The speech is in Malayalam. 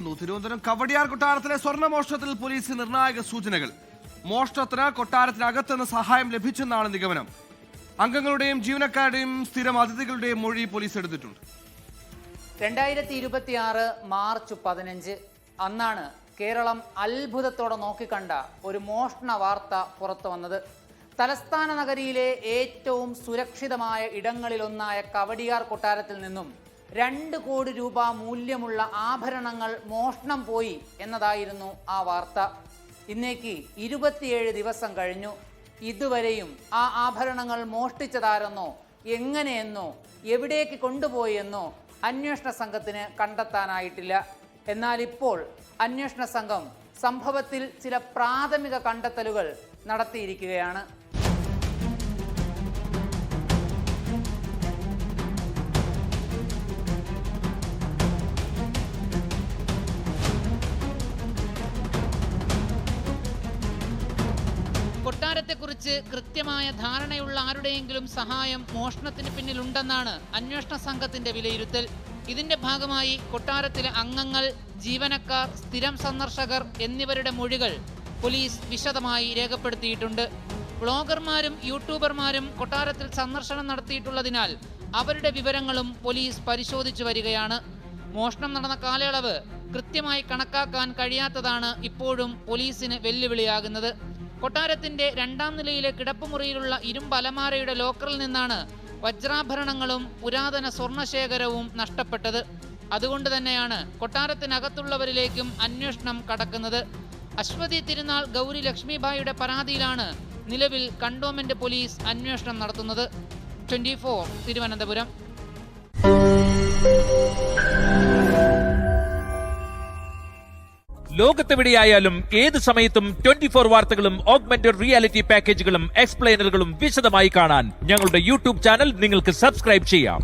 ചേരുന്നു. തിരുവനന്തപുരം കവടിയാർ കൊട്ടാരത്തിലെ സ്വർണ്ണമോഷണത്തിൽ പോലീസ് നിർണായക സൂചനകൾ. മോഷണത്തിന് കൊട്ടാരത്തിനകത്തുനിന്ന് സഹായം ലഭിച്ചെന്നാണ് നിഗമനം. അംഗങ്ങളുടെയും ജീവനക്കാരുടെയും സ്ഥിരം അതിഥികളുടെയും മൊഴി പോലീസ് എടുത്തിട്ടുണ്ട്. 2026 മാർച്ച് 15 അന്നാണ് കേരളം അത്ഭുതത്തോടെ നോക്കിക്കണ്ട ഒരു മോഷണ വാർത്ത പുറത്തു വന്നത്. തലസ്ഥാന നഗരിയിലെ ഏറ്റവും സുരക്ഷിതമായ ഇടങ്ങളിലൊന്നായ കവടിയാർ കൊട്ടാരത്തിൽ നിന്നും 2 കോടി രൂപ മൂല്യമുള്ള ആഭരണങ്ങൾ മോഷണം പോയി എന്നതായിരുന്നു ആ വാർത്ത. ഇന്നേക്ക് 27 ദിവസം കഴിഞ്ഞു. ഇതുവരെയും ആ ആഭരണങ്ങൾ മോഷ്ടിച്ചതാരെന്നോ എങ്ങനെയെന്നോ എവിടേക്ക് കൊണ്ടുപോയെന്നോ അന്വേഷണ സംഘത്തിന് കണ്ടെത്താനായിട്ടില്ല. എന്നാൽ ഇപ്പോൾ അന്വേഷണ സംഘം സംഭവത്തിൽ ചില പ്രാഥമിക കണ്ടെത്തലുകൾ നടത്തിയിരിക്കുകയാണ്. കൊട്ടാരത്തെക്കുറിച്ച് കൃത്യമായ ധാരണയുള്ള ആരുടെയെങ്കിലും സഹായം മോഷണത്തിന് പിന്നിലുണ്ടെന്നാണ് അന്വേഷണ സംഘത്തിന്റെ വിലയിരുത്തൽ. ഇതിന്റെ ഭാഗമായി കൊട്ടാരത്തിലെ അംഗങ്ങൾ, ജീവനക്കാർ, സ്ഥിരം സന്ദർശകർ എന്നിവരുടെ മൊഴികൾ പോലീസ് വിശദമായി രേഖപ്പെടുത്തിയിട്ടുണ്ട്. വ്ളോഗർമാരും യൂട്യൂബർമാരും കൊട്ടാരത്തിൽ സന്ദർശനം നടത്തിയിട്ടുള്ളതിനാൽ അവരുടെ വിവരങ്ങളും പോലീസ് പരിശോധിച്ചു വരികയാണ്. മോഷണം നടന്ന കാലയളവ് കൃത്യമായി കണക്കാക്കാൻ കഴിയാത്തതാണ് ഇപ്പോഴും പോലീസിന് വെല്ലുവിളിയാകുന്നത്. കൊട്ടാരത്തിന്റെ 2ാം നിലയിലെ കിടപ്പുമുറിയിലുള്ള ഇരുമ്പ് അലമാരയുടെ ലോക്കറിൽ നിന്നാണ് വജ്രാഭരണങ്ങളും പുരാതന സ്വർണശേഖരവും നഷ്ടപ്പെട്ടത്. അതുകൊണ്ട് തന്നെയാണ് കൊട്ടാരത്തിനകത്തുള്ളവരിലേക്കും അന്വേഷണം കടക്കുന്നത്. അശ്വതി തിരുനാൾ ഗൗരി ലക്ഷ്മിബായിയുടെ പരാതിയിലാണ് നിലവിൽ കണ്ടോൺമെന്റ് പോലീസ് അന്വേഷണം നടത്തുന്നത്. 24 തിരുവനന്തപുരം. ലോകത്തെവിടെയായാലും ഏത് സമയത്തും 24 വാർത്തകളും ഓഗ്മെന്റഡ് റിയാലിറ്റി പാക്കേജുകളും എക്സ്പ്ലെയിനറുകളും വിശദമായി കാണാൻ ഞങ്ങളുടെ യൂട്യൂബ് ചാനൽ നിങ്ങൾക്ക് സബ്സ്ക്രൈബ് ചെയ്യാം.